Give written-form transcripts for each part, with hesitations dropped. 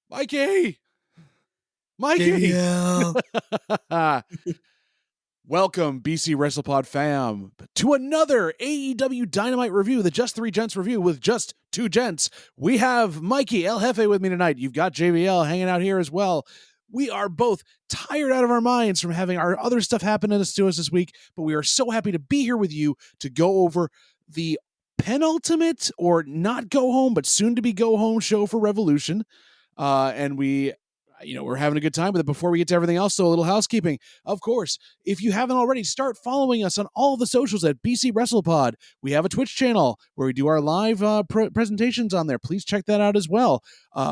Mikey! Mikey! JBL. Welcome, BC WrestlePod fam, to another AEW Dynamite review, the Just Three Gents review with just two gents. We have Mikey El Jefe with me tonight. You've got JBL hanging out here as well. We are both tired out of our minds from having our other stuff happen to us this week, but we are so happy to be here with you to go over the penultimate or not go home, but soon to be go home show for Revolution. And we're having a good time with it. Before we get to everything else, so a little housekeeping. Of course, if you haven't already, start following us on all the socials at BC WrestlePod. We have a Twitch channel where we do our live presentations on there. Please check that out as well.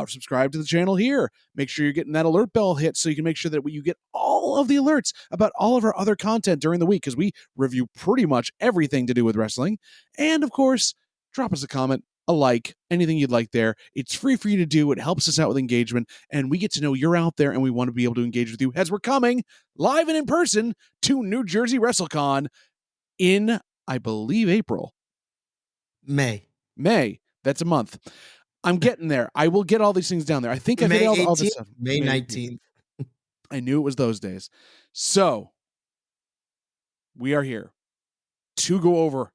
Subscribe to the channel here. Make sure you're getting that alert bell hit so you can make sure that you get all of the alerts about all of our other content during the week, because we review pretty much everything to do with wrestling. And of course, drop us a comment, a like, anything you'd like there. It's free for you to do. It helps us out with engagement, and we get to know you're out there, and we want to be able to engage with you as we're coming live and in person to New Jersey WrestleCon in, I believe, April. May. That's a month. I'm getting there. I will get all these things down there. I think I May get all 18th, this stuff. May 19th. I knew it was those days. So we are here to go over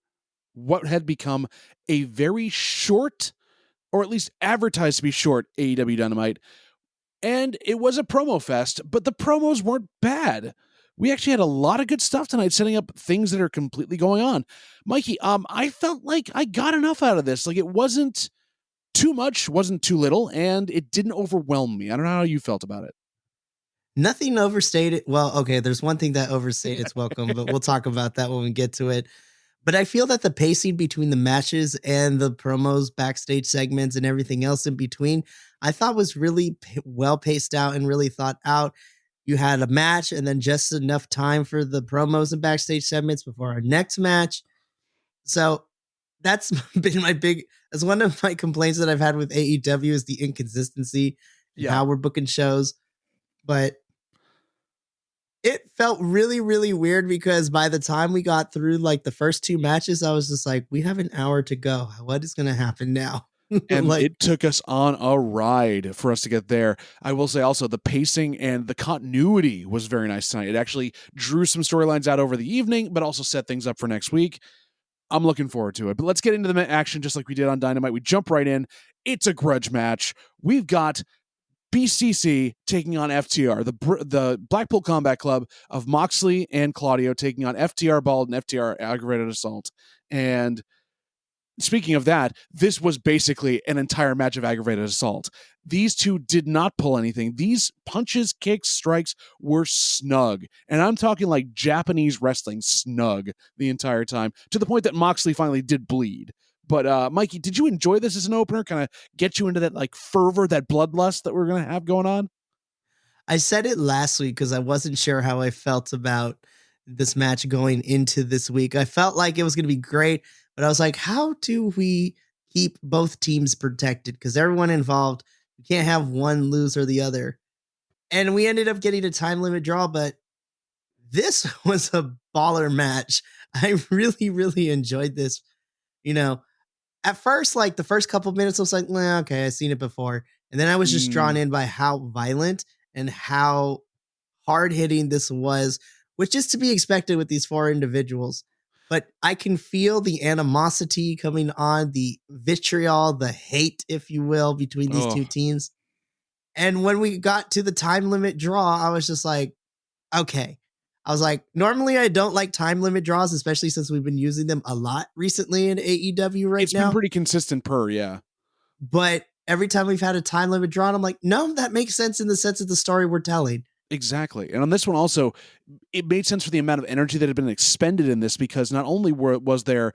what had become a very short, or at least advertised to be short, AEW Dynamite. And it was a promo fest, but the promos weren't bad. We actually had a lot of good stuff tonight, setting up things that are completely going on. Mikey, I felt like I got enough out of this. Like, it wasn't too much, wasn't too little, and it didn't overwhelm me. I don't know how you felt about it. Nothing overstated. Well, okay, there's one thing that overstated its welcome, but we'll talk about that when we get to it. But I feel that the pacing between the matches and the promos, backstage segments, and everything else in between, I thought was really well paced out and really thought out. You had a match and then just enough time for the promos and backstage segments before our next match. So that's been that's one of my complaints that I've had with AEW is the inconsistency in how we're booking shows. But it felt really, really weird because by the time we got through like the first two matches, I was just like, we have an hour to go. What is going to happen now? And it took us on a ride for us to get there. I will say also the pacing and the continuity was very nice tonight. It actually drew some storylines out over the evening, but also set things up for next week. I'm looking forward to it. But let's get into the action just like we did on Dynamite. We jump right in. It's a grudge match. We've got BCC taking on FTR, the Blackpool Combat Club of Moxley and Claudio taking on FTR Bald and FTR Aggravated Assault. And speaking of that, this was basically an entire match of aggravated assault. These two did not pull anything. These punches, kicks, strikes were snug. And I'm talking like Japanese wrestling snug the entire time, to the point that Moxley finally did bleed. But Mikey, did you enjoy this as an opener? Kind of get you into that like fervor, that bloodlust that we're going to have going on? I said it last week because I wasn't sure how I felt about this match going into this week. I felt like it was going to be great, but I was like, how do we keep both teams protected? Because everyone involved, you can't have one lose or the other. And we ended up getting a time limit draw, but this was a baller match. I really, really enjoyed this. You know, at first, like the first couple of minutes, I was like, nah, okay, I've seen it before. And then I was just drawn in by how violent and how hard hitting this was, which is to be expected with these four individuals. But I can feel the animosity coming on, the vitriol, the hate, if you will, between these two teams. And when we got to the time limit draw, I was just like, okay. I was like, normally I don't like time limit draws, especially since we've been using them a lot recently in AEW now. It's been pretty consistent yeah. But every time we've had a time limit drawn, I'm like, no, that makes sense in the sense of the story we're telling. Exactly. And on this one also, it made sense for the amount of energy that had been expended in this, because not only was there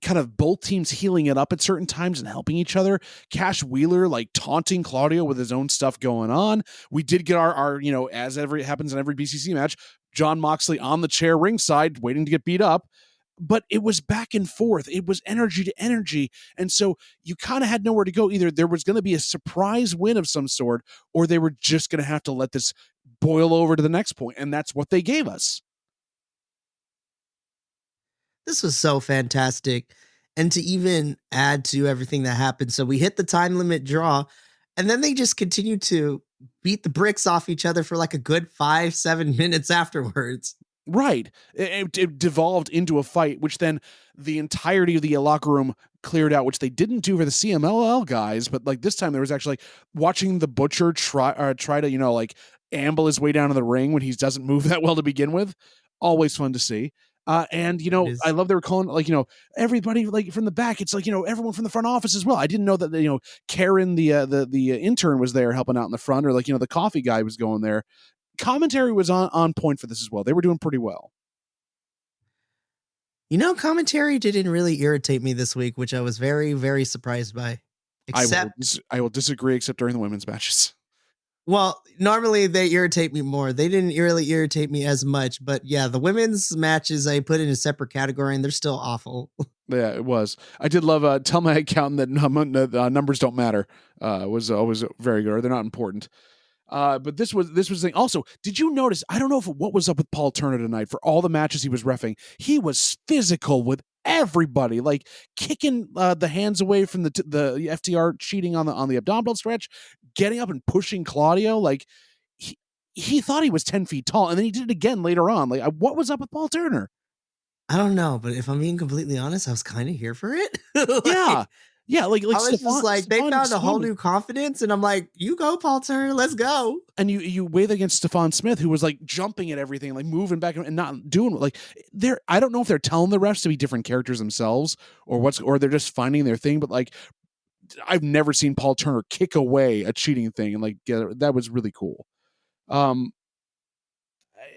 kind of both teams healing it up at certain times and helping each other, Cash Wheeler like taunting Claudio with his own stuff going on. We did get our as happens in every BCC match, John Moxley on the chair ringside waiting to get beat up. But it was back and forth. It was energy to energy. And so you kind of had nowhere to go. Either there was going to be a surprise win of some sort, or they were just going to have to let this boil over to the next point. And that's what they gave us. This was so fantastic. And to even add to everything that happened. So we hit the time limit draw. And then they just continue to beat the bricks off each other for like a good 5-7 minutes afterwards. Right. It devolved into a fight, which then the entirety of the locker room cleared out, which they didn't do for the CMLL guys. But like this time, there was actually like, watching the Butcher try to like amble his way down to the ring when he doesn't move that well to begin with. Always fun to see. And It I is. love they were calling like everybody like from the back. It's like everyone from the front office as well. I didn't know that Karen the intern was there helping out in the front, or like the coffee guy was going there. Commentary was on point for this as well. They were doing pretty well. Commentary didn't really irritate me this week, which I was very, very surprised by. Except, I will disagree, except during the women's matches. well, normally they irritate me more. They didn't really irritate me as much, but yeah, the women's matches I put in a separate category and they're still awful. Yeah, it was. I did love tell my accountant that numbers don't matter. Was always very good. Or they're not important. But this was the thing. Also, did you notice? I don't know what was up with Paul Turner tonight. For all the matches he was reffing, he was physical with everybody, like kicking the hands away from the FTR cheating on the abdominal stretch, getting up and pushing Claudio. Like he thought he was 10 feet tall, and then he did it again later on. Like what was up with Paul Turner? I don't know, but if I'm being completely honest, I was kind of here for it. Yeah. Yeah, like I was Stephon, just like, they found a whole new confidence, and I'm like, you go, Paul Turner, let's go. And you weigh that against Stephon Smith, who was like jumping at everything, like moving back and not doing like they're. I don't know if they're telling the refs to be different characters themselves, or they're just finding their thing. But like, I've never seen Paul Turner kick away a cheating thing, and like that was really cool.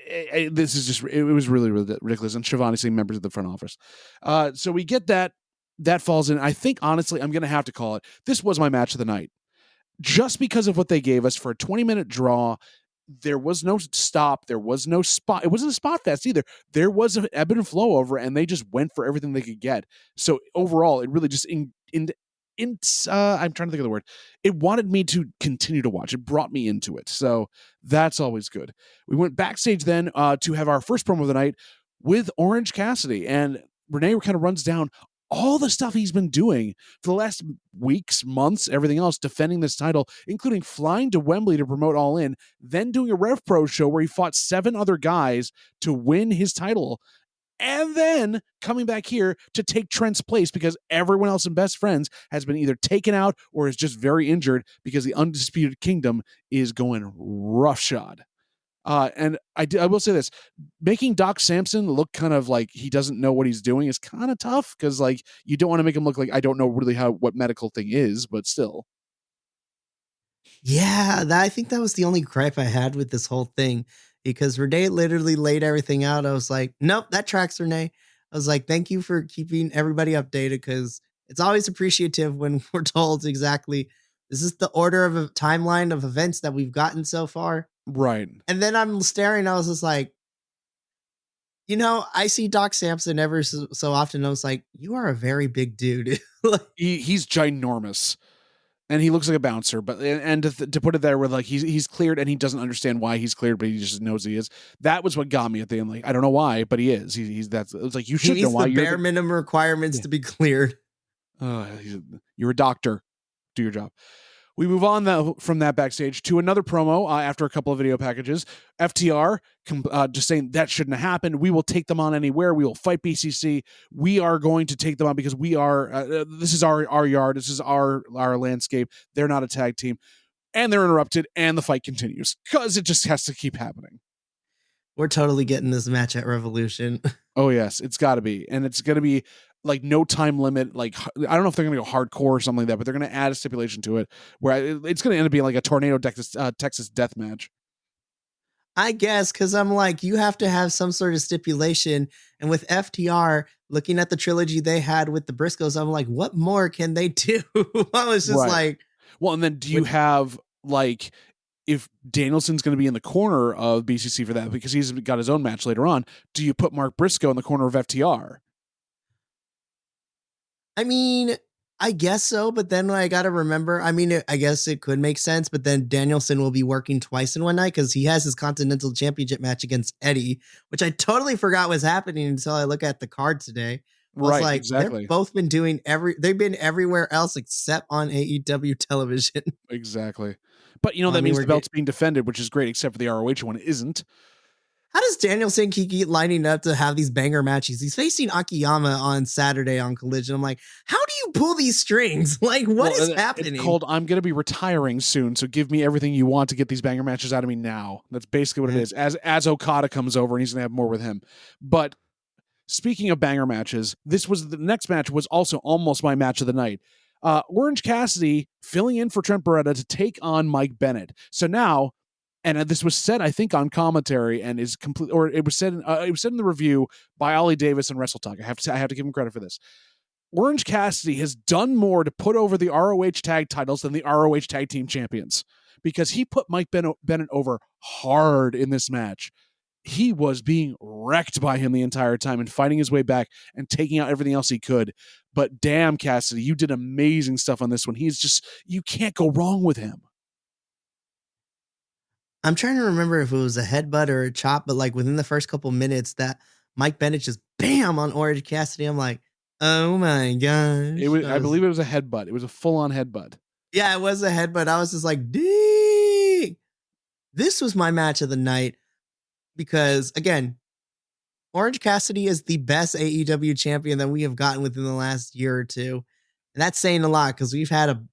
This is just it was really ridiculous. And Shivani saying members of the front office. So we get that falls in. I think honestly, I'm gonna have to call it. This was my match of the night. Just because of what they gave us for a 20-minute draw. There was no stop. There was no spot. It wasn't a spot fest either. There was an ebb and flow over it, and they just went for everything they could get. So overall, it really just I'm trying to think of the word. It wanted me to continue to watch. It brought me into it. So that's always good. We went backstage then to have our first promo of the night with Orange Cassidy, and Renee kind of runs down all the stuff he's been doing for the last weeks, months, everything else, defending this title, including flying to Wembley to promote All In, then doing a Rev Pro show where he fought 7 other guys to win his title, and then coming back here to take Trent's place because everyone else in Best Friends has been either taken out or is just very injured because the Undisputed Kingdom is going roughshod. And I will say this, making Doc Samson look kind of like he doesn't know what he's doing is kind of tough because like you don't want to make him look like I don't know really what medical thing is, but still. Yeah, I think that was the only gripe I had with this whole thing because Renee literally laid everything out. I was like, nope, that tracks, Renee. I was like, thank you for keeping everybody updated because it's always appreciative when we're told exactly this is the order of a timeline of events that we've gotten so far. Right. And then I'm staring, I was just like, I see Doc Samson ever so often. I was like, you are a very big dude. Like, he's ginormous. And he looks like a bouncer, but and to put it there where like he's cleared and he doesn't understand why he's cleared, but he just knows he is. That was what got me at the end. Like I don't know why, but he is. He's that's. It's like you should know why. The bare minimum requirements to be cleared. You're a doctor. Do your job. We move on from that backstage to another promo after a couple of video packages. FTR just saying that shouldn't have happened. We will take them on anywhere. We will fight BCC. We are going to take them on because we are. This is our yard. This is our landscape. They're not a tag team, and they're interrupted, and the fight continues because it just has to keep happening. We're totally getting this match at Revolution. Oh yes, it's got to be, and it's going to be like no time limit. Like I don't know if they're going to go hardcore or something like that, but they're going to add a stipulation to it where it's going to end up being like a tornado Texas death match. I guess because I'm like, you have to have some sort of stipulation, and with FTR looking at the trilogy they had with the Briscoes, I'm like, what more can they do? I was just like, well, and then do you have like? If Danielson's going to be in the corner of BCC for that because he's got his own match later on, do you put Mark Briscoe in the corner of FTR? I mean, I guess so, but then I got to remember, I mean, I guess it could make sense, but then Danielson will be working twice in one night because he has his Continental Championship match against Eddie, which I totally forgot was happening until I look at the card today. I was Right, like, they've exactly. both been doing they've been everywhere else except on AEW television. Exactly. But Well, I that mean, means we're the belt's being defended, which is great, except for the ROH one isn't. how does Danielson keep lining up to have these banger matches? He's facing Akiyama on Saturday on Collision. I'm like, how do you pull these strings? Like, what Well, is it's happening? called I'm going to be retiring soon, so give me everything you want to get these banger matches out of me now. That's basically what it is. As Okada comes over and he's going to have more with him. But speaking of banger matches, the next match was also almost my match of the night. Orange Cassidy filling in for Trent Beretta to take on Mike Bennett. So now, and this was said, I think, on commentary, and is complete, or it was said in the review by Ollie Davis and Wrestle Talk. I have to give him credit for this. Orange Cassidy has done more to put over the ROH tag titles than the ROH tag team champions, because he put Mike Bennett over hard in this match. He was being wrecked by him the entire time and fighting his way back and taking out everything else he could. But damn, Cassidy, you did amazing stuff on this one. You can't go wrong with him. I'm trying to remember if it was a headbutt or a chop, but like within the first couple minutes, that Mike Bennett just bam on Orange Cassidy. I'm like, oh my gosh. I believe it was a headbutt. It was a full-on headbutt. Yeah, it was a headbutt. I was just like, dang. This was my match of the night because, again, Orange Cassidy is the best AEW champion that we have gotten within the last year or two. And that's saying a lot because we've had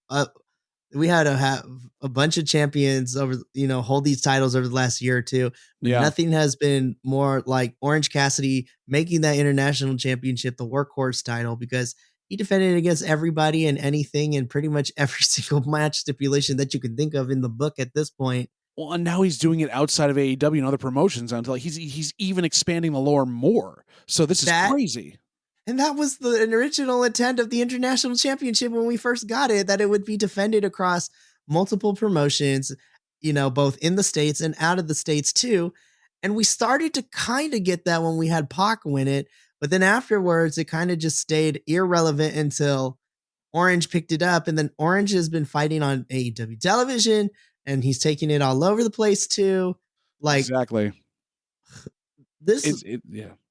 we had to have a bunch of champions over, hold these titles over the last year or two. But nothing has been more like Orange Cassidy making that international championship the workhorse title, because he defended it against everybody and anything and pretty much every single match stipulation that you can think of in the book at this point. Well, and now he's doing it outside of AEW and other promotions until he's even expanding the lore more. So this is crazy. And that was the original intent of the International Championship when we first got it, that it would be defended across multiple promotions, both in the States and out of the States too. And we started to kind of get that when we had Pac win it. But then afterwards, it kind of just stayed irrelevant until Orange picked it up. And then Orange has been fighting on AEW television and he's taking it all over the place too. Like, exactly. This is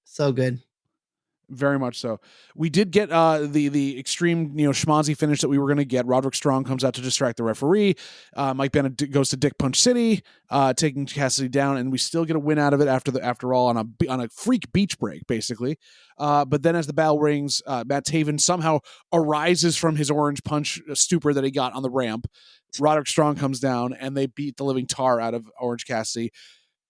so good. Very much so. We did get the extreme schmozzy finish that we were going to get. Roderick Strong comes out to distract the referee. Mike Bennett goes to Dick Punch City, taking Cassidy down, and we still get a win out of it after all on a freak beach break basically. But then as the bell rings, Matt Taven somehow arises from his orange punch stupor that he got on the ramp. Roderick Strong comes down and they beat the living tar out of Orange Cassidy.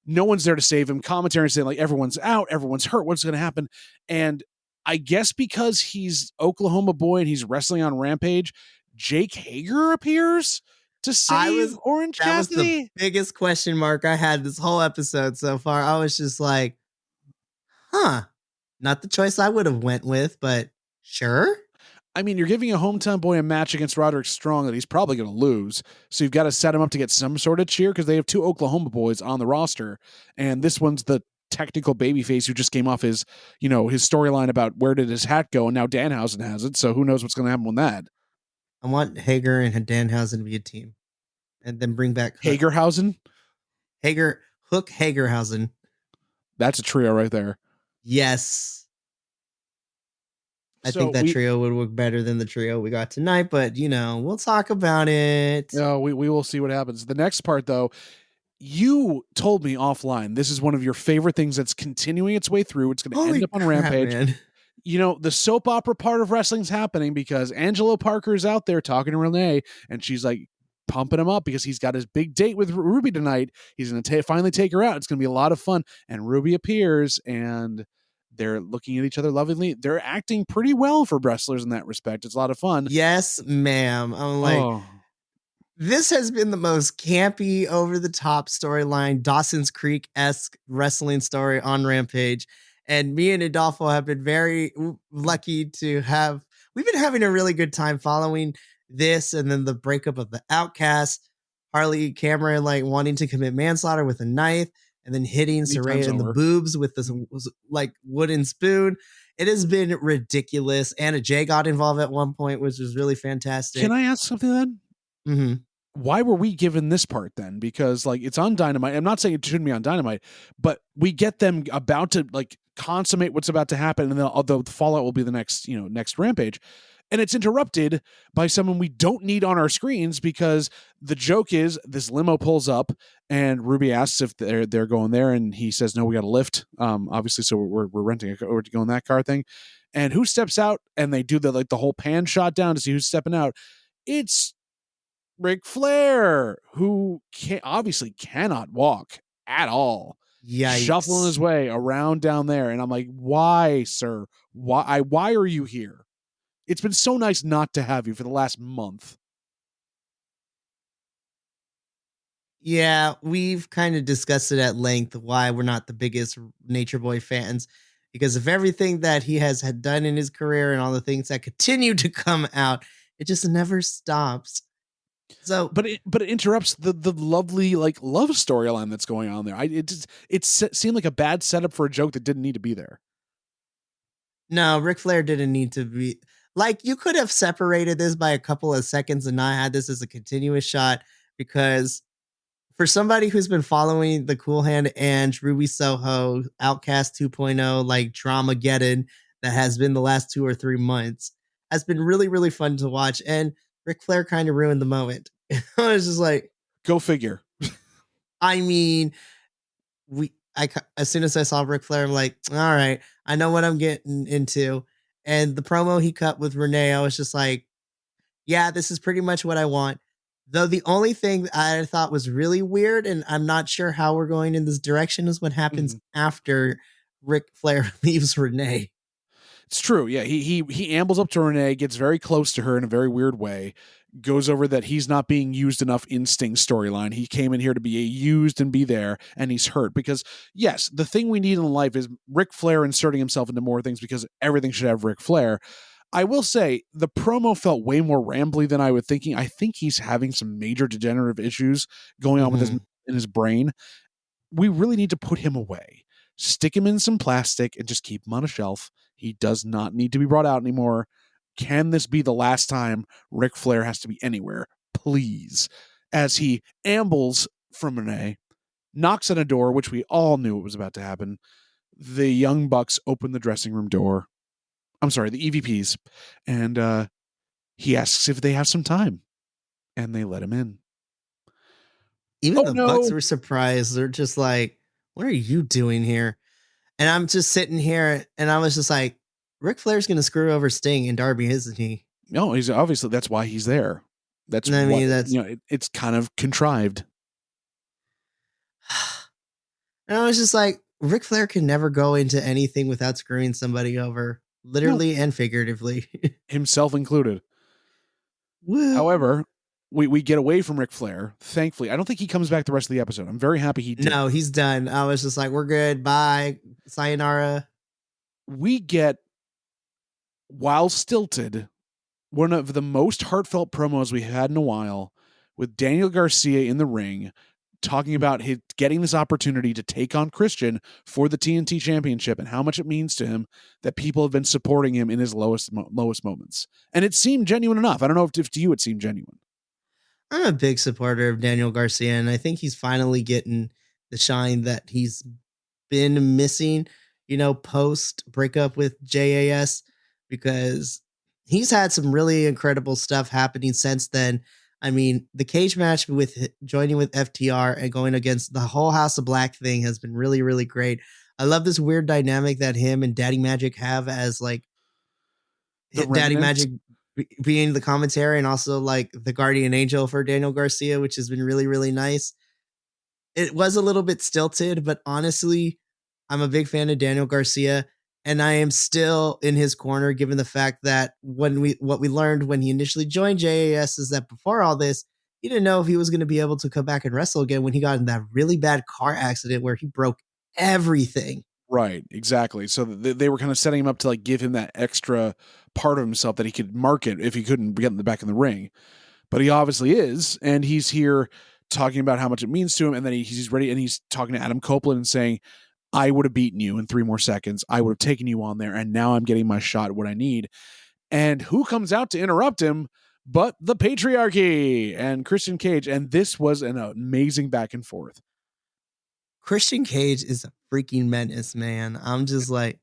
No one's there to save him. Commentary saying like everyone's out, everyone's hurt. What's going to happen? And I guess because he's Oklahoma boy and he's wrestling on Rampage, Jake Hager appears to save Orange Cassidy. That was the biggest question mark I had this whole episode so far. I was just like, not the choice I would have went with, but sure. I mean, you're giving a hometown boy a match against Roderick Strong that he's probably going to lose. So you've got to set him up to get some sort of cheer because they have two Oklahoma boys on the roster. And this one's the technical babyface who just came off his storyline about where did his hat go. And now Danhausen has it. So who knows what's going to happen with that. I want Hager and Danhausen to be a team and then bring back Hagerhausen. Hook Hagerhausen. That's a trio right there. Yes. I think that trio would work better than the trio we got tonight, but we'll talk about it. No, we will see what happens. The next part, though, you told me offline, this is one of your favorite things that's continuing its way through. It's going to end up on Rampage. Man. The soap opera part of wrestling's happening because Angelo Parker is out there talking to Renee, and she's like pumping him up because he's got his big date with Ruby tonight. He's going to finally take her out. It's going to be a lot of fun. And Ruby appears, and they're looking at each other lovingly. They're acting pretty well for wrestlers in that respect. It's a lot of fun. Yes, ma'am. I'm like, This has been the most campy, over-the-top storyline, Dawson's Creek-esque wrestling story on Rampage. And me and Adolfo have been very lucky to have... We've been having a really good time following this, and then the breakup of the Outcast, Harley Cameron wanting to commit manslaughter with a knife, and then hitting Saraya in the boobs with this wooden spoon. It has been ridiculous. Anna Jay got involved at one point, which was really fantastic. Can I ask something then? Mm-hmm. why were we given this part then? Because like it's on Dynamite. I'm not saying it shouldn't be on Dynamite, but we get them about to like consummate what's about to happen, and then although the fallout will be the next Rampage. And it's interrupted by someone we don't need on our screens because the joke is this limo pulls up and Ruby asks if they're going there, and he says no, we got a lift. Obviously, so we're renting a or to go in that car thing. And who steps out? And they do the whole pan shot down to see who's stepping out. It's Ric Flair, who obviously cannot walk at all, shuffling his Yikes. way around down there. And I'm like, why, sir? Why are you here? It's been so nice not to have you for the last month. Yeah, we've kind of discussed it at length why we're not the biggest Nature Boy fans because of everything that he has had done in his career and all the things that continue to come out. It just never stops. So, But it interrupts the lovely like love storyline that's going on there. It seemed like a bad setup for a joke that didn't need to be there. no, Ric Flair didn't need to be like you could have separated this by a couple of seconds and not had this as a continuous shot because for somebody who's been following the Cool Hand and Ruby Soho Outcast 2.0 like Dramageddon that has been the last 2 or 3 months has been really really fun to watch and Ric Flair kind of ruined the moment. I was just like, go figure. I mean, as soon as I saw Ric Flair, I'm like, all right, I know what I'm getting into. And the promo he cut with Renee, I was just like, yeah, this is pretty much what I want. Though the only thing I thought was really weird, and I'm not sure how we're going in this direction, is what happens after Ric Flair leaves Renee. It's true. Yeah, he ambles up to Renee, gets very close to her in a very weird way, goes over that he's not being used enough in Sting's storyline. He came in here to be used and be there, and he's hurt because yes, the thing we need in life is Ric Flair inserting himself into more things because everything should have Ric Flair. I will say the promo felt way more rambly than I was thinking. I think he's having some major degenerative issues going on with his in his brain. We really need to put him away. Stick him in some plastic and just keep him on a shelf. He does not need to be brought out anymore. Can this be the last time Ric Flair has to be anywhere? Please. As he ambles from Renee, knocks on a door, which we all knew it was about to happen. The Young Bucks open the dressing room door. I'm sorry, the EVPs. And he asks if they have some time. And they let him in. Even the Bucks were surprised. They're just like, what are you doing here? And I'm just sitting here and I was just like, Ric Flair's going to screw over Sting and Darby, isn't he? No, he's obviously that's why he's there. That's it's kind of contrived. And I was just like, Ric Flair can never go into anything without screwing somebody over, literally and figuratively, himself included. Woo. However, we get away from Ric Flair. Thankfully, I don't think he comes back the rest of the episode. I'm very happy he did. No, he's done. I was just like, we're good. Bye. Sayonara. We get, while stilted, one of the most heartfelt promos we had in a while with Daniel Garcia in the ring talking about getting this opportunity to take on Christian for the TNT Championship and how much it means to him that people have been supporting him in his lowest moments. And it seemed genuine enough. I don't know if to you it seemed genuine. I'm a big supporter of Daniel Garcia, and I think he's finally getting the shine that he's been missing, post breakup with JAS, because he's had some really incredible stuff happening since then. I mean, the cage match with joining with FTR and going against the whole House of Black thing has been really, really great. I love this weird dynamic that him and Daddy Magic have as like Daddy Magic being the commentary and also like the guardian angel for Daniel Garcia, which has been really, really nice. It was a little bit stilted, but honestly, I'm a big fan of Daniel Garcia, and I am still in his corner given the fact that what we learned when he initially joined JAS is that before all this, he didn't know if he was going to be able to come back and wrestle again when he got in that really bad car accident where he broke everything. Right, exactly. So they were kind of setting him up to like give him that extra part of himself that he could market if he couldn't get in the back in the ring. But he obviously is, and he's here talking about how much it means to him, and then he's ready, and he's talking to Adam Copeland and saying, I would have beaten you in 3 more seconds. I would have taken you on there, and now I'm getting my shot at what I need. And who comes out to interrupt him but the patriarchy and Christian Cage. And this was an amazing back and forth. Christian Cage is a freaking menace, man. I'm just like,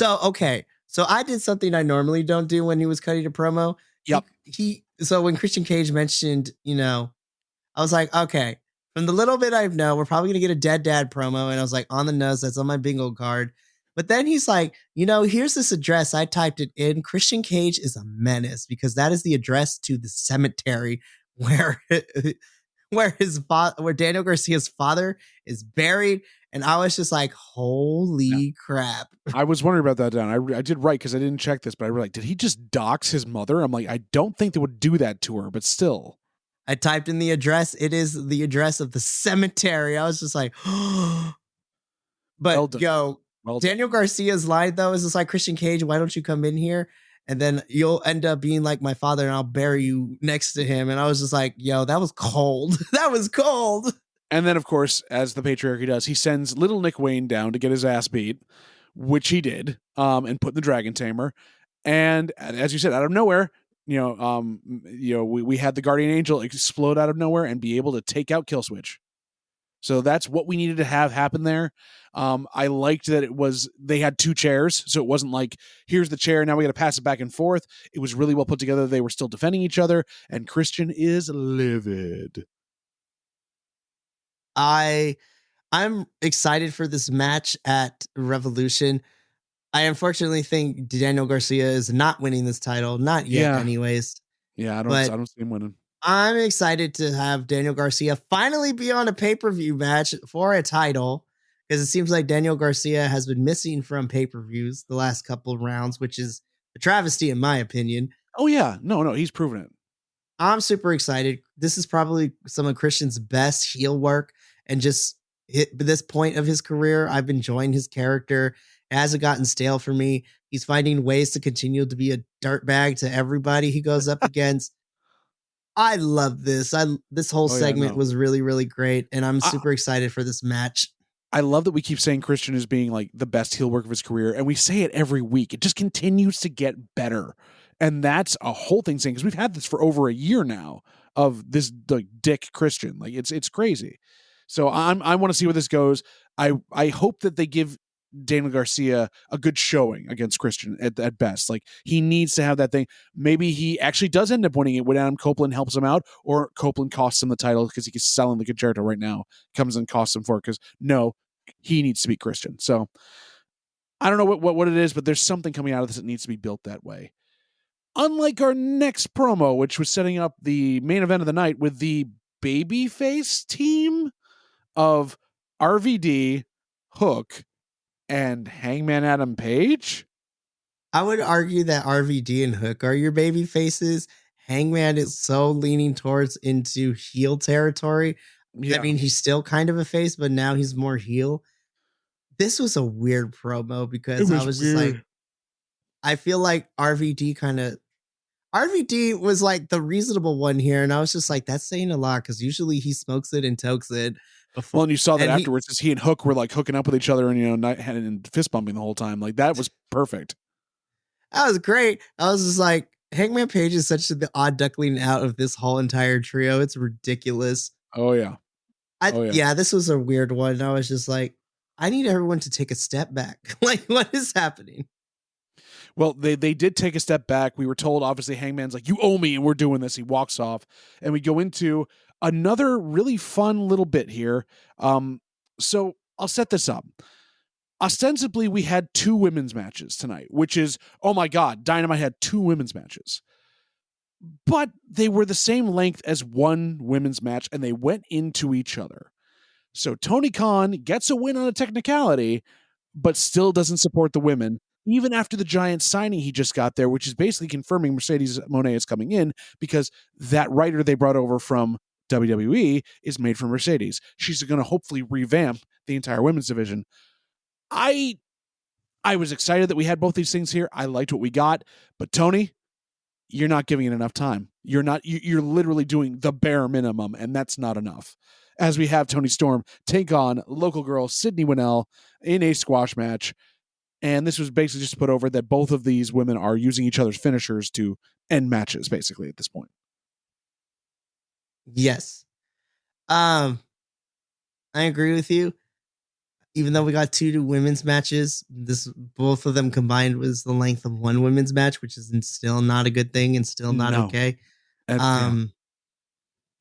okay. So I did something I normally don't do when he was cutting a promo. Yep. So when Christian Cage mentioned, I was like, okay, from the little bit I know, we're probably gonna get a dead dad promo. And I was like, on the nose, that's on my bingo card. But then he's like, here's this address. I typed it in. Christian Cage is a menace because that is the address to the cemetery where where Daniel Garcia's father is buried. And I was just like, holy crap. I was wondering about that, Dan. I did right because I didn't check this, but I was like, did he just dox his mother? I'm like, I don't think they would do that to her, but still. I typed in the address. It is the address of the cemetery. I was just like, but Daniel Garcia's line though is just like, Christian Cage, why don't you come in here? And then you'll end up being like my father and I'll bury you next to him. And I was just like, yo, that was cold. That was cold. And then, of course, as the patriarchy does, he sends little Nick Wayne down to get his ass beat, which he did, and put in the Dragon Tamer. And as you said, out of nowhere, we had the Guardian Angel explode out of nowhere and be able to take out Killswitch. So that's what we needed to have happen there. I liked that they had two chairs, so it wasn't like, here's the chair, now we got to pass it back and forth. It was really well put together. They were still defending each other, and Christian is livid. I'm excited for this match at Revolution. I unfortunately think Daniel Garcia is not winning this title, not yet, anyways. Yeah, I don't see him winning. I'm excited to have Daniel Garcia finally be on a pay-per-view match for a title, because it seems like Daniel Garcia has been missing from pay-per-views the last couple of rounds, which is a travesty in my opinion. Oh yeah, no, he's proven it. I'm super excited. This is probably some of Christian's best heel work, and just hit this point of his career, I've been enjoying his character. It hasn't gotten stale for me. He's finding ways to continue to be a dirtbag to everybody he goes up against. I love this. This whole segment was really, really great, and I'm super excited for this match. I love that we keep saying Christian is being like the best heel work of his career, and we say it every week. It just continues to get better, and that's a whole thing saying, because we've had this for over a year now of this dick Christian. Like it's crazy. So I want to see where this goes. I hope that they give Daniel Garcia a good showing against Christian at best. Like, he needs to have that thing. Maybe he actually does end up winning it when Adam Copeland helps him out, or Copeland costs him the title because he's selling the concerto right now, comes and costs him for it, because no, he needs to beat Christian. So I don't know what it is, but there's something coming out of this that needs to be built that way. Unlike our next promo, which was setting up the main event of the night with the babyface team of RVD, Hook, and Hangman Adam Page. I would argue that RVD and Hook are your baby faces. Hangman is so leaning towards into heel territory. Yeah. I mean, he's still kind of a face, but now he's more heel. This was a weird promo because I was just like, I feel like RVD was like the reasonable one here. And I was just like, that's saying a lot, because usually he smokes it and tokes it. Well, and you saw that afterwards, as he and Hook were like hooking up with each other and, and fist bumping the whole time. Like, that was perfect. That was great. I was just like, Hangman Page is such the odd duckling out of this whole entire trio. It's ridiculous. Oh yeah. Yeah, this was a weird one. I was just like, I need everyone to take a step back. Like, what is happening? Well, they did take a step back. We were told, obviously, Hangman's like, you owe me, and we're doing this. He walks off, and we go into another really fun little bit here. So I'll set this up. Ostensibly, we had 2 women's matches tonight, which is, oh my God, Dynamite had 2 women's matches. But they were the same length as one women's match, and they went into each other. So Tony Khan gets a win on a technicality, but still doesn't support the women, even after the giant signing he just got there, which is basically confirming Mercedes Moné is coming in, because that writer they brought over from WWE is made for Mercedes. She's going to hopefully revamp the entire women's division. I was excited that we had both these things here. I liked what we got, but Tony, you're not giving it enough time. You're literally doing the bare minimum, and that's not enough. As we have Tony Storm take on local girl Sydney Winnell in a squash match. And this was basically just to put over that both of these women are using each other's finishers to end matches, basically, at this point. Yes. I agree with you. Even though we got two women's matches, this both of them combined was the length of one women's match, which is still not a good thing and still not No. okay. Yeah.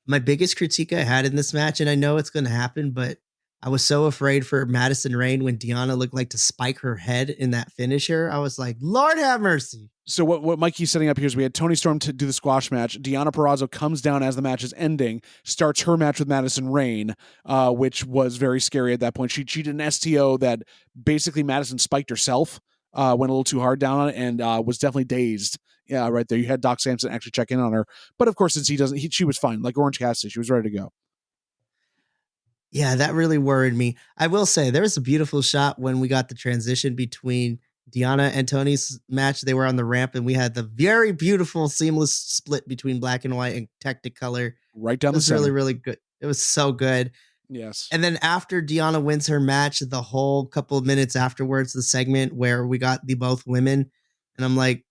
My biggest critique I had in this match, and I know it's going to happen, but I was so afraid for Madison Rayne when Deanna looked like to spike her head in that finisher. I was like, Lord have mercy. So what Mikey's setting up here is we had Toni Storm to do the squash match. Deonna Purrazzo comes down as the match is ending, starts her match with Madison Rayne, which was very scary at that point. She cheated an STO that basically Madison spiked herself, went a little too hard down on it, and was definitely dazed. Yeah, right there. You had Doc Samson actually check in on her. But of course, since she was fine. Like Orange Cassidy, she was ready to go. Yeah, that really worried me. I will say there was a beautiful shot when we got the transition between Deanna and Tony's match. They were on the ramp, and we had the very beautiful, seamless split between black and white and Technicolor. Right down It the was center. really, really good. It was so good. Yes. And then after Deanna wins her match, the whole couple of minutes afterwards, the segment where we got the both women, and I'm like,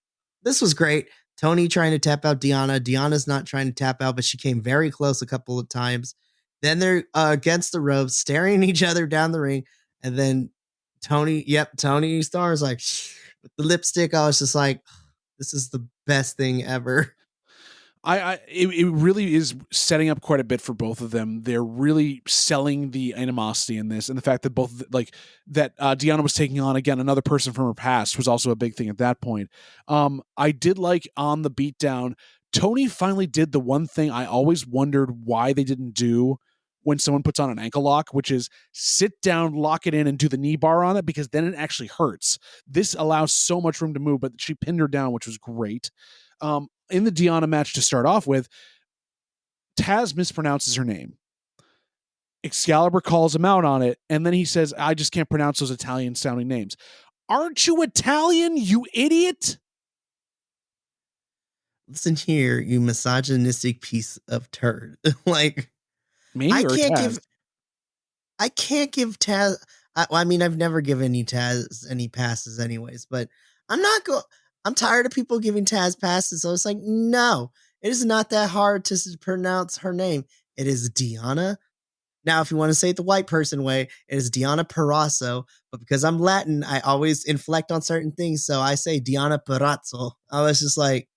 this was great. Tony trying to tap out Deanna. Deanna's not trying to tap out, but she came very close a couple of times. Then they're against the ropes, staring at each other down the ring. And then Tony Starr's like, with the lipstick. I was just like, this is the best thing ever. It really is setting up quite a bit for both of them. They're really selling the animosity in this, and the fact that both that Deanna was taking on again another person from her past was also a big thing at that point. I did like on the beatdown, Tony finally did the one thing I always wondered why they didn't do when someone puts on an ankle lock, which is sit down, lock it in, and do the knee bar on it, because then it actually hurts. This allows so much room to move, but she pinned her down, which was great. In the Deanna match to start off with, Taz mispronounces her name. Excalibur calls him out on it, and then he says, I just can't pronounce those Italian-sounding names. Aren't you Italian, you idiot? Listen here, you misogynistic piece of turd. Like, Me I or can't Taz? I can't give Taz. I mean, I've never given any Taz any passes, anyways. But I'm not go. I'm tired of people giving Taz passes. So it's like, no, it is not that hard to pronounce her name. It is Deanna. Now, if you want to say it the white person way, it is Deanna Purrazzo. But because I'm Latin, I always inflect on certain things. So I say Deanna Purrazzo. I was just like,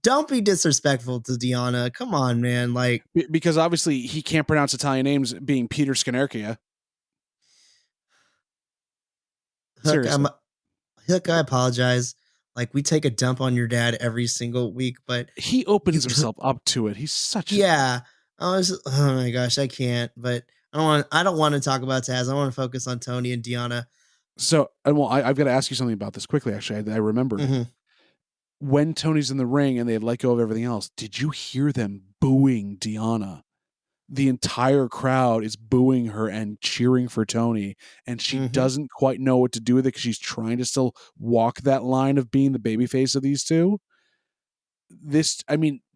don't be disrespectful to Deanna. Come on, man. Like, Because obviously he can't pronounce Italian names, being Peter Scanerchia. Hook, Seriously. Hook, I apologize. Like, we take a dump on your dad every single week, but He opens himself up to it. He's such yeah. Oh my gosh, I can't. But I don't want to talk about Taz. I want to focus on Tony and Deanna. So, well, I've got to ask you something about this quickly. Actually, I remembered. Mm-hmm. When Tony's in the ring and they had let go of everything else, did you hear them booing Deanna? The entire crowd is booing her and cheering for Tony, and she doesn't quite know what to do with it because she's trying to still walk that line of being the babyface of these two.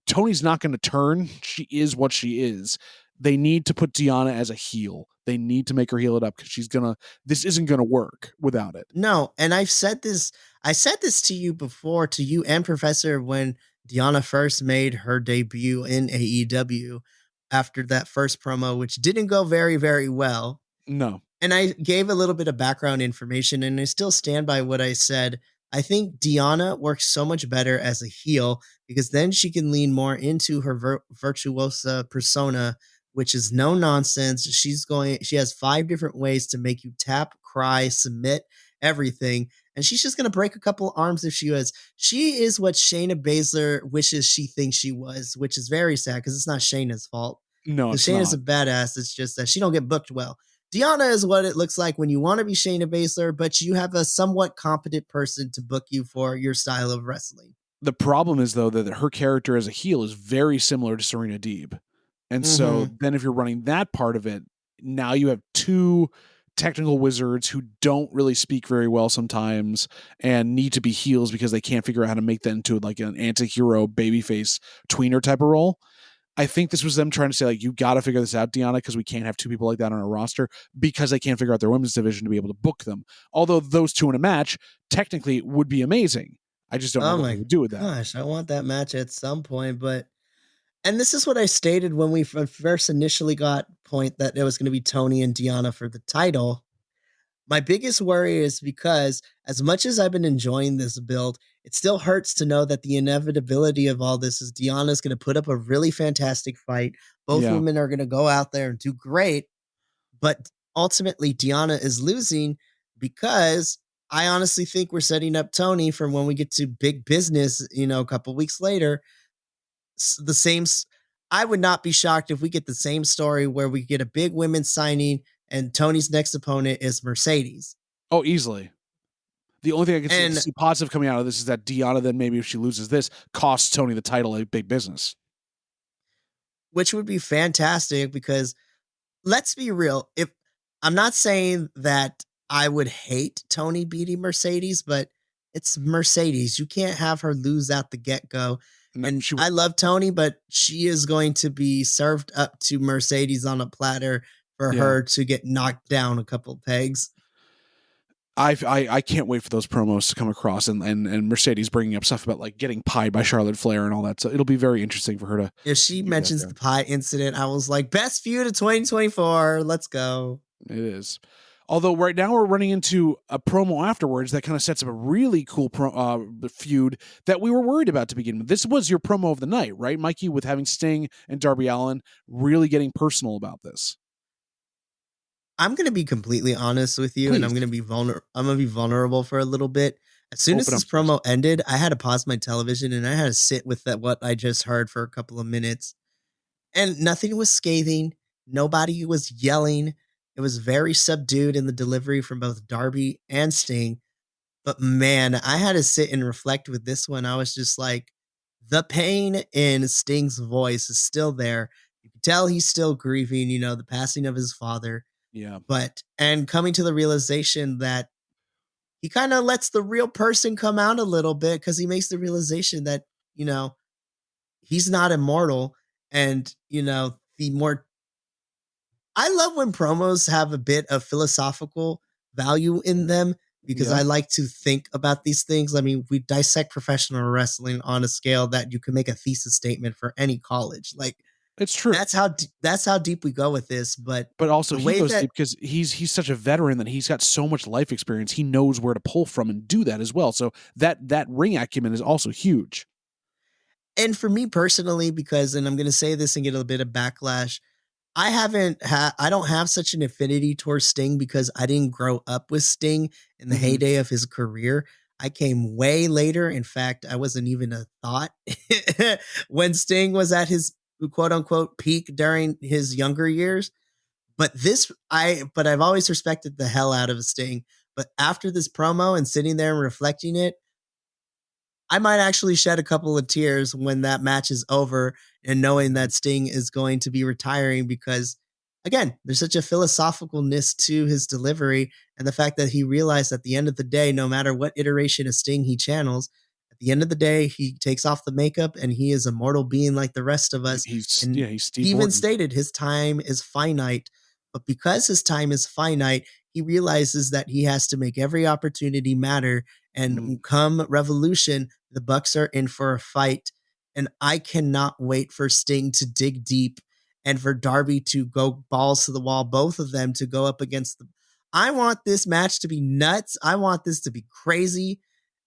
Tony's not going to turn. She is what she is. They need to put Deanna as a heel. They need to make her heel it up because this isn't going to work without it. No, and I said this to you before, to you and Professor, when Deanna first made her debut in AEW after that first promo, which didn't go very, very well. No. And I gave a little bit of background information, and I still stand by what I said. I think Deanna works so much better as a heel because then she can lean more into her virtuosa persona, which is no nonsense. She has 5 different ways to make you tap, cry, submit, everything. And she's just going to break a couple arms if she was. She is what Shayna Baszler wishes she thinks she was, which is very sad because it's not Shayna's fault. No, it's Shayna's not. a badass. It's just that she don't get booked well. Deanna is what it looks like when you want to be Shayna Baszler, but you have a somewhat competent person to book you for your style of wrestling. The problem is, though, that her character as a heel is very similar to Serena Deeb. And so then if you're running that part of it, now you have 2 technical wizards who don't really speak very well sometimes and need to be heels because they can't figure out how to make that into like an anti-hero babyface tweener type of role. I think this was them trying to say, like, you got to figure this out, Deanna, because we can't have two people like that on our roster because they can't figure out their women's division to be able to book them. Although those two in a match technically would be amazing. I just don't know Oh what they my would do with that. gosh, I want that match at some point, but and this is what I stated when we first initially got point that it was going to be Tony and Deanna for the title. My biggest worry is because as much as I've been enjoying this build, it still hurts to know that the inevitability of all this is Deanna's going to put up a really fantastic fight. Both Yeah. women are going to go out there and do great, but ultimately Deanna is losing because I honestly think we're setting up Tony for when we get to big business, a couple weeks later. The same. I would not be shocked if we get the same story where we get a big women's signing and Tony's next opponent is Mercedes. Oh, easily. The only thing I can And see positive coming out of this is that Deanna then maybe if she loses this costs Tony the title at big business. which would be fantastic because let's be real. If I'm not saying that I would hate Tony beating Mercedes, but it's Mercedes. You can't have her lose out the get go. No, And she I love Tony, but she is going to be served up to Mercedes on a platter for yeah. her to get knocked down a couple pegs. I can't wait for those promos to come across and Mercedes bringing up stuff about like getting pied by Charlotte Flair and all that. So it'll be very interesting for her to If she do that mentions there. the pie incident, I was like, best feud of 2024. Let's go. It is. Although right now we're running into a promo afterwards that kind of sets up a really cool feud that we were worried about to begin with. This was your promo of the night, right, Mikey, with having Sting and Darby Allin really getting personal about this. I'm going to be completely honest with you, and I'm Please going to be vulnerable for a little bit. As soon as open up this for us. promo ended, I had to pause my television and I had to sit with what I just heard for a couple of minutes. And nothing was scathing. Nobody was yelling. It was very subdued in the delivery from both Darby and Sting. But man, I had to sit and reflect with this one. I was just like, the pain in Sting's voice is still there. You can tell he's still grieving, the passing of his father. Yeah. And coming to the realization that he kind of lets the real person come out a little bit because he makes the realization that, you know, he's not immortal. And, the more I love when promos have a bit of philosophical value in them because Yeah. I like to think about these things. I mean, we dissect professional wrestling on a scale that you can make a thesis statement for any college. Like It's true. that's how deep we go with this. But But also the he way goes that deep because he's such a veteran that he's got so much life experience. He knows where to pull from and do that as well. So that ring acumen is also huge. and for me personally, because and I'm gonna say this and get a bit of backlash, I don't have such an affinity towards Sting because I didn't grow up with Sting in the Mhm. heyday of his career. I came way later. In fact, I wasn't even a thought when Sting was at his quote unquote peak during his younger years. But I've always respected the hell out of Sting. But after this promo and sitting there and reflecting it, I might actually shed a couple of tears when that match is over and knowing that Sting is going to be retiring because, again, there's such a philosophicalness to his delivery and the fact that he realized at the end of the day, no matter what iteration of Sting he channels, at the end of the day, he takes off the makeup and he is a mortal being like the rest of us. And He's Steve he even Morton. stated his time is finite. But because his time is finite, he realizes that he has to make every opportunity matter. Mhm. And come Revolution, the Bucks are in for a fight, and I cannot wait for Sting to dig deep and for Darby to go balls to the wall, both of them to go up against them. I want this match to be nuts. I want this to be crazy.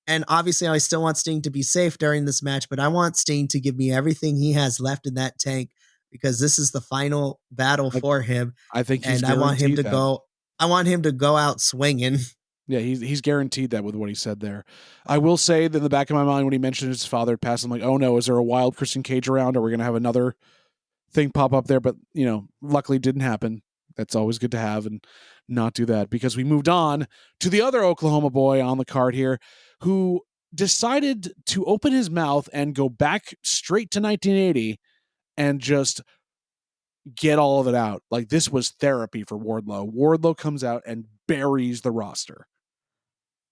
And obviously, I still want Sting to be safe during this match, but I want Sting to give me everything he has left in that tank because this is the final battle I, for him. I think he's And I want him guaranteed to that. go. I want him to go out swinging. Yeah, he's guaranteed that with what he said there. I will say that in the back of my mind when he mentioned his father had passed, I'm like, oh no, is there a wild Christian Cage around? Are we gonna have another thing pop up there? But luckily it didn't happen. That's always good to have and not do that because we moved on to the other Oklahoma boy on the card here who decided to open his mouth and go back straight to 1980 and just get all of it out. Like this was therapy for Wardlow. Wardlow comes out and buries the roster.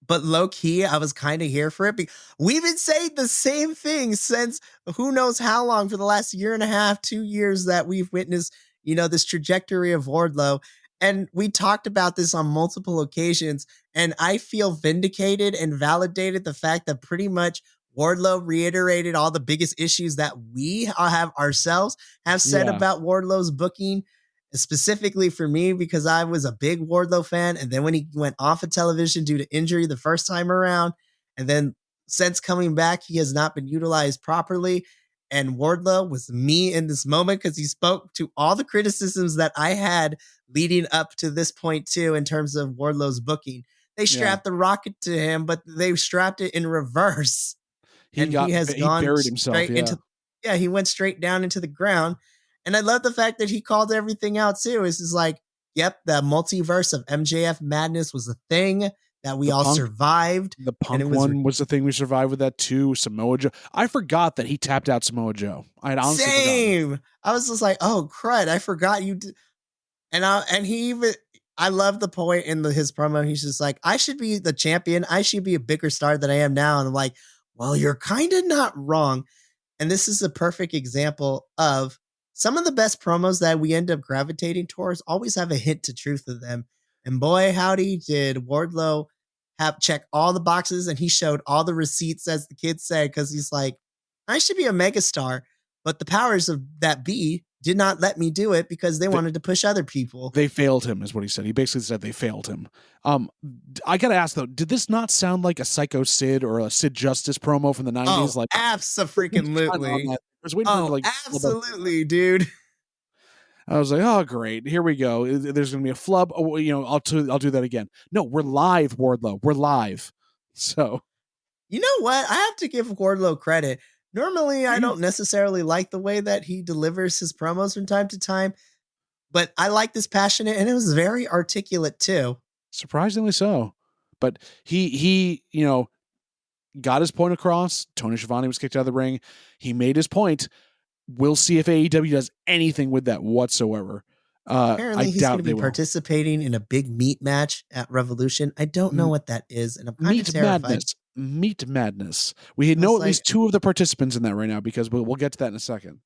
but low key, I was kind of here for it. We've been saying the same thing since who knows how long, for the last year and a half, 2 years, that we've witnessed, this trajectory of Wardlow. And we talked about this on multiple occasions. And I feel vindicated and validated the fact that pretty much Wardlow reiterated all the biggest issues that we have ourselves have said Yeah. about Wardlow's booking, specifically for me, because I was a big Wardlow fan. And then when he went off of television due to injury the first time around, and then since coming back, he has not been utilized properly. And Wardlow was me in this moment because he spoke to all the criticisms that I had leading up to this point, too, in terms of Wardlow's booking. They Yeah. strapped the rocket to him, but they strapped it in reverse. And he has He gone buried himself. straight Yeah. he went straight down into the ground. And I love the fact that he called everything out too. It's just like, yep, the multiverse of MJF madness was a thing that we The all Punk survived. The And it Punk was one was the thing we survived with that too. Samoa Joe. I forgot that he tapped out Samoa Joe. I had honestly forgotten. same. I was just like, oh crud, I forgot you did. And he even, I love the point in his promo. He's just like, I should be the champion. I should be a bigger star than I am now. And I'm like, well, you're kind of not wrong. And this is a perfect example of some of the best promos that we end up gravitating towards always have a hint to truth of them. And boy, howdy, did Wardlow have check all the boxes, and he showed all the receipts, as the kids say, because he's like, I should be a megastar, but the powers of that be did not let me do it because they wanted to push other people. They failed him, is what he said. He basically said they failed him. I gotta ask though, did this not sound like a Psycho Sid or a Sid Justice promo from the '90s? Oh, Like, absolutely. I was waiting for Oh, like, absolutely, dude. I was like, oh great, here we go. There's gonna be a flub. Oh, I'll do that again. No, we're live, Wardlow. We're live. So You know what? I have to give Wardlow credit. Normally, I don't necessarily like the way that he delivers his promos from time to time, but I like this passionate, and it was very articulate too. surprisingly so. But he got his point across. Tony Schiavone was kicked out of the ring. He made his point. We'll see if AEW does anything with that whatsoever. I Apparently, he's going doubt to they be will. participating in a big meat match at Revolution. I don't know what that is, and I'm kind of terrified. Meat madness. We I know was at like, least two of the participants in that right now because we'll get to that in a second.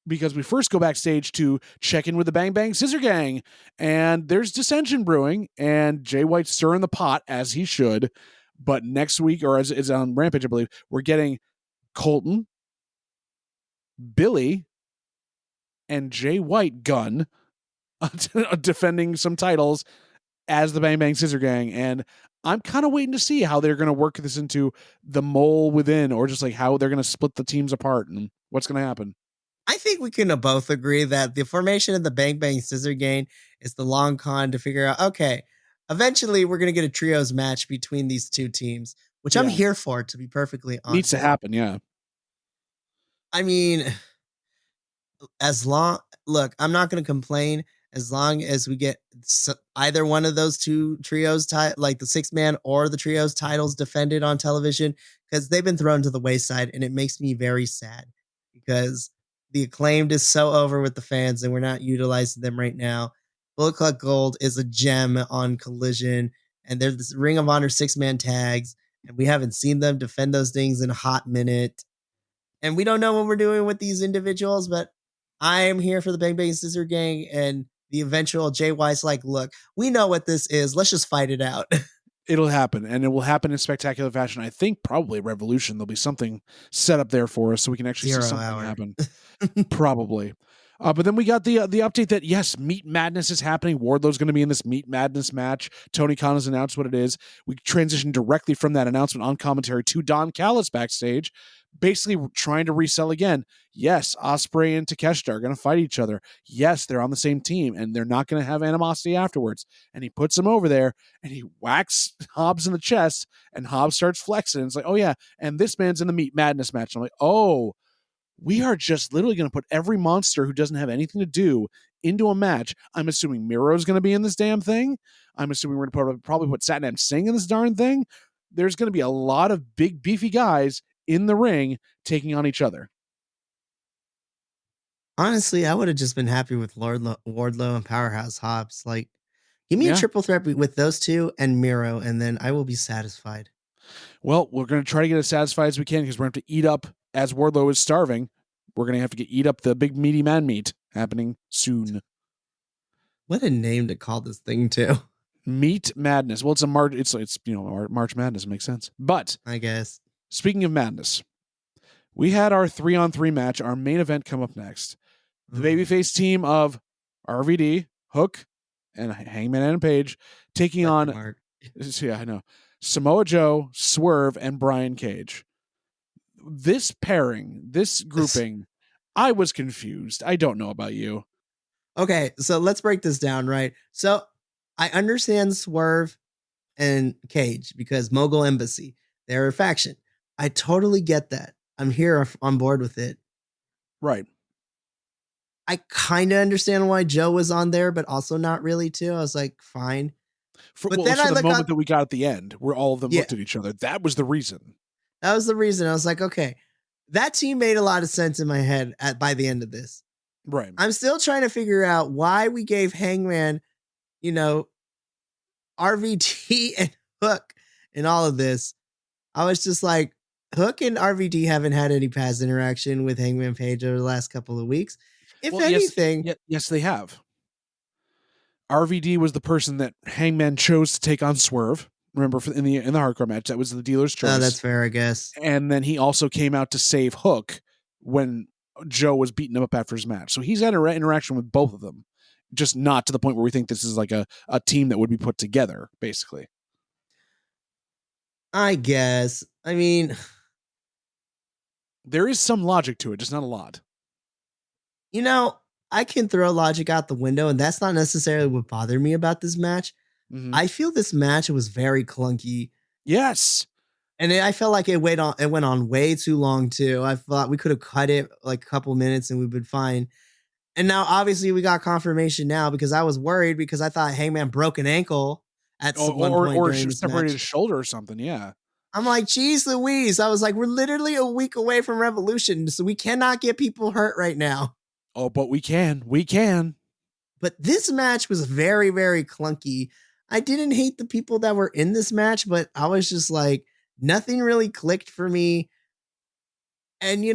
Because we first go backstage to check in with the Bang Bang Scissor Gang, and there's dissension brewing, and Jay White's stirring the pot as he should. But next week, or as it's on Rampage, I believe, we're getting Colton, Billy, and Jay White Gunn defending some titles as the Bang Bang Scissor Gang. And I'm kind of waiting to see how they're going to work this into the mole within, or just like how they're going to split the teams apart and what's going to happen. I think we can both agree that the formation of the Bang Bang Scissor Gang is the long con to figure out, okay, eventually we're going to get a trios match between these two teams, which I'm here for, to be perfectly honest. Needs to happen, yeah. I mean, look, I'm not going to complain as long as we get either one of those two trios, like the 6-man or the trios titles, defended on television, because they've been thrown to the wayside, and it makes me very sad because the Acclaimed is so over with the fans and we're not utilizing them right now. Bullet Club Gold is a gem on Collision, and they're this Ring of Honor 6-man tags, and we haven't seen them defend those things in a hot minute. And we don't know what we're doing with these individuals, but I am here for the Bang Bang Scissor Gang and the eventual Jay White's like, look, we know what this is. Let's just fight it out. It'll happen, and it will happen in spectacular fashion. I think probably Revolution. There'll be something set up there for us so we can actually see something happen. Probably. But then we got the update that, yes, Meat Madness is happening. Wardlow's going to be in this Meat Madness match. Tony Khan has announced what it is. We transitioned directly from that announcement on commentary to Don Callis backstage, basically trying to resell again. Yes, Ospreay and Takeshita are going to fight each other. Yes, they're on the same team, and they're not going to have animosity afterwards. And he puts him over there, and he whacks Hobbs in the chest, and Hobbs starts flexing. And it's like, oh, yeah, and this man's in the Meat Madness match. I'm like, oh, we are just literally going to put every monster who doesn't have anything to do into a match. I'm assuming Miro's going to be in this damn thing. I'm assuming we're going to probably put Satnam Singh in this darn thing. There's going to be a lot of big, beefy guys in the ring taking on each other. Honestly, I would have just been happy with Wardlow and Powerhouse Hobbs. Like, Give me a Yeah. triple threat with those two and Miro, and then I will be satisfied. Well, we're going to try to get as satisfied as we can because we're going to have to eat up, as Wardlow is starving, we're going to have to eat up the big meaty man meat happening soon. What a name to call this thing to. Meat Madness. Well, it's a March. It's March Madness. It makes sense. But I guess. speaking of madness, we had our 3-on-3 match. Our main event come up next. The babyface team of RVD, Hook, and Hangman Adam Page taking on. Mark. Yeah, I know. Samoa Joe, Swerve, and Brian Cage. This pairing, this grouping, I was confused. I don't know about you. Okay, so let's break this down, right? So I understand Swerve and Cage because Mogul Embassy, they're a faction. I totally get that. I'm here on board with it. Right. I kind of understand why Joe was on there, but also not really too. I was like, fine. But then the moment that we got at the end, where all of them looked at each other, that was the reason. That was the reason. I was like, okay, that team made a lot of sense in my head by the end of this. Right. I'm still trying to figure out why we gave Hangman, RVD and Hook in all of this. I was just like, Hook and RVD haven't had any past interaction with Hangman Page over the last couple of weeks. If anything. Yes, they have. RVD was the person that Hangman chose to take on Swerve. Remember, in the hardcore match, that was the dealer's choice. Oh, that's fair, I guess. And then he also came out to save Hook when Joe was beating him up after his match. So he's had an interaction with both of them, just not to the point where we think this is like a team that would be put together, basically. I guess. I mean, there is some logic to it, just not a lot. I can throw logic out the window, and that's not necessarily what bothered me about this match. Mm-hmm. I feel this match was very clunky. Yes. And I felt like it went on way too long too. I thought we could have cut it like a couple minutes and we'd been fine. And now obviously we got confirmation now because I was worried because I thought Hangman broke an ankle at one point or during this separated match. his shoulder or something. Yeah. I'm like, geez Louise. I was like, we're literally a week away from Revolution, so we cannot get people hurt right now. Oh, but we can. We can. But this match was very, very clunky. I didn't hate the people that were in this match, but I was just like, nothing really clicked for me. And,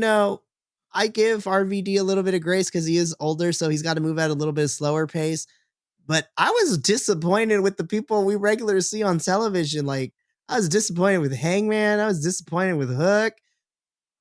I give RVD a little bit of grace because he is older, so he's got to move at a little bit slower pace. But I was disappointed with the people we regularly see on television. Like, I was disappointed with Hangman. I was disappointed with Hook.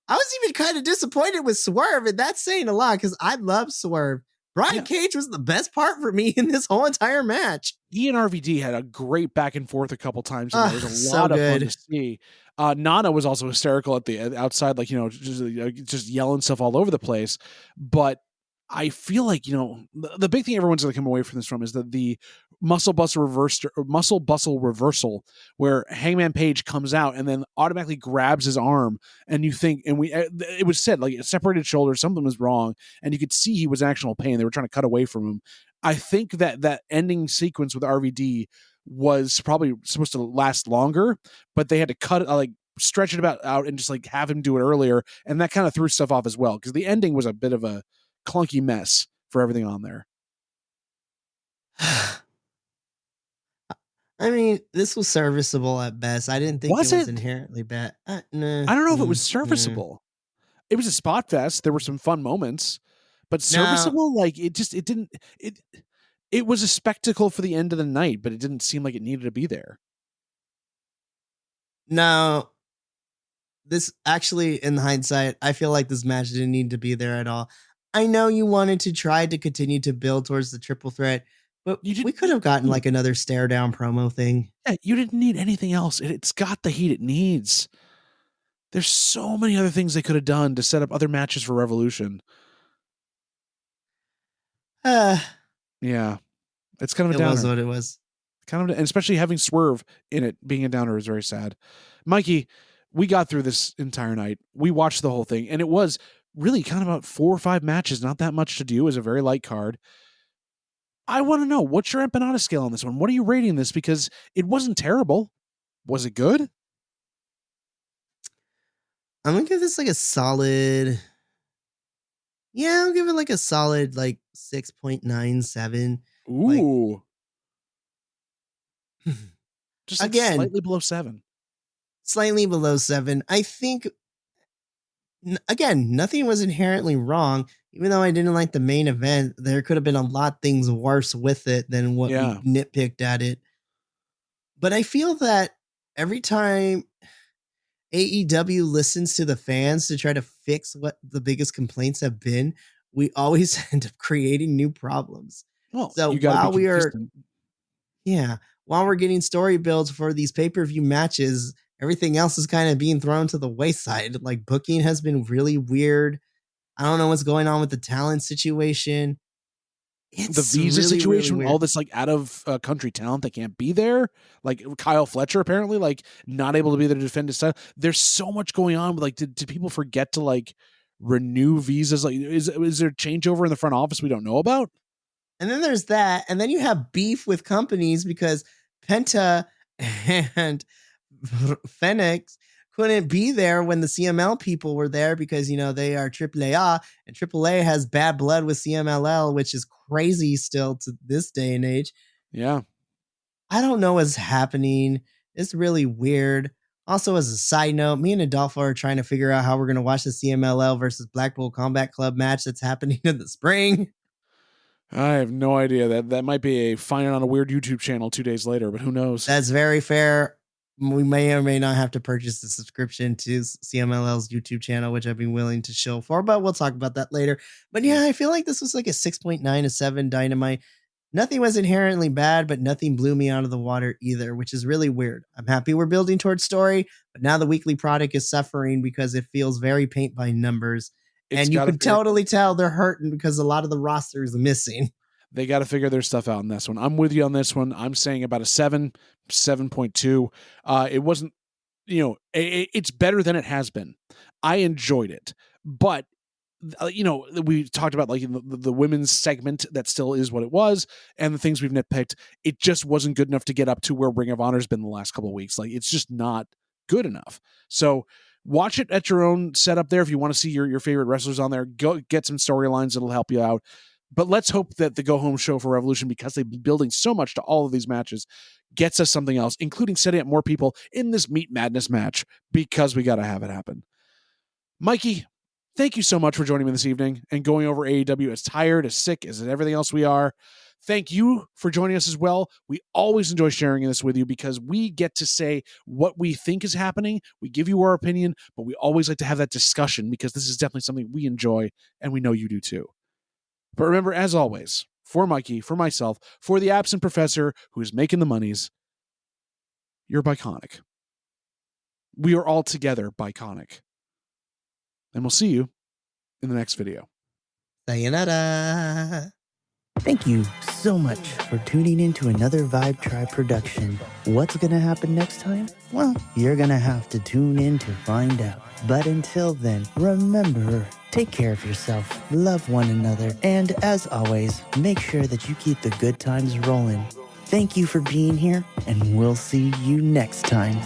I was even kind of disappointed with Swerve, and that's saying a lot because I love Swerve. Brian Cage was the best part for me in this whole entire match. He and RVD had a great back and forth a couple times. And there was a lot of fun to see. Nana was also hysterical at the outside, like, just yelling stuff all over the place. But I feel like, the big thing everyone's going to come away from this from is that the muscle bustle reversal where Hangman Page comes out and then automatically grabs his arm, and you think, and it was said like a separated shoulder, something was wrong, and you could see he was in actual pain. They were trying to cut away from him. I think that ending sequence with RVD was probably supposed to last longer, but they had to cut it, stretch it out and just like have him do it earlier, and that kind of threw stuff off as well because the ending was a bit of a clunky mess for everything on there. I mean, this was serviceable at best. I didn't think it was inherently bad. I don't know if it was serviceable. It was a spot fest. There were some fun moments, but serviceable, it was a spectacle for the end of the night, but it didn't seem like it needed to be there. No, this actually, in hindsight, I feel like this match didn't need to be there at all. I know you wanted to try to continue to build towards the triple threat, but we could have gotten like another stare down promo thing. Yeah, you didn't need anything else. It's got the heat it needs. There's so many other things they could have done to set up other matches for Revolution. Yeah, it's kind of a downer. It was what it was. And especially having Swerve in it being a downer is very sad. Mikey, we got through this entire night. We watched the whole thing, and it was really kind of about 4 or 5 matches, not that much to do. It was a very light card. I want to know, what's your empanada scale on this one? What are you rating this? Because it wasn't terrible. Was it good? I'm going to give this like a solid... Yeah, I'll give it like a solid 6.97. Ooh. Just like Again, slightly below 7. slightly below 7. I think, again, nothing was inherently wrong. Even though I didn't like the main event, there could have been a lot things worse with it than what we Yeah. nitpicked at it. But I feel that every time AEW listens to the fans to try to fix what the biggest complaints have been, we always end up creating new problems. Well, So you got to be while we are, consistent. yeah, while we're getting story builds for these pay-per-view matches, everything else is kind of being thrown to the wayside. Like booking has been really weird. I don't know what's going on with the talent situation. The It's visa really, really situation, all weird. this like out of country talent that can't be there, like Kyle Fletcher apparently like not able to be there to defend his title. There's so much going on. Like, did people forget to like renew visas? Like, is there changeover in the front office we don't know about? And then there's that. And then you have beef with companies because Penta and Phoenix couldn't be there when the CML people were there because, they are AAA, and AAA has bad blood with CMLL, which is crazy still to this day and age. Yeah. I don't know what's happening. It's really weird. Also, as a side note, me and Adolfo are trying to figure out how we're going to watch the CMLL versus Blackpool Combat Club match that's happening in the spring. I have no idea. That might be a find it on a weird YouTube channel 2 days later, but who knows? That's very fair. We may or may not have to purchase the subscription to CMLL's YouTube channel, which I've been willing to show for, but we'll talk about that later. But yeah, I feel like this was like a 6.9 to 7 Dynamite. Nothing was inherently bad, but nothing blew me out of the water either, which is really weird. I'm happy we're building towards story, but now the weekly product is suffering because it feels very paint by numbers. And you can totally tell they're hurting because a lot of the roster is missing. They got to figure their stuff out in this one. I'm with you on this one. I'm saying about a 7.2. It wasn't, it's better than it has been. I enjoyed it, but we talked about like the women's segment that still is what it was, and the things we've nitpicked. It just wasn't good enough to get up to where Ring of Honor's been the last couple of weeks. Like, it's just not good enough. So watch it at your own setup there. If you want to see your favorite wrestlers on there, go get some storylines that'll help you out. But let's hope that the go home show for Revolution, because they've been building so much to all of these matches, gets us something else, including setting up more people in this Meat Madness match, because we got to have it happen. Mikey, thank you so much for joining me this evening and going over AEW as tired, as sick as everything else we are. Thank you for joining us as well. We always enjoy sharing this with you because we get to say what we think is happening. We give you our opinion, but we always like to have that discussion because this is definitely something we enjoy, and we know you do too. But remember, as always, for Mikey, for myself, for the absent professor who is making the monies, you're Biconic. We are all together Biconic. And we'll see you in the next video. Sayonara. Thank you so much for tuning in to another Vibe Tribe production. What's going to happen next time? Well, you're going to have to tune in to find out. But until then, remember, take care of yourself, love one another, and as always, make sure that you keep the good times rolling. Thank you for being here, and we'll see you next time.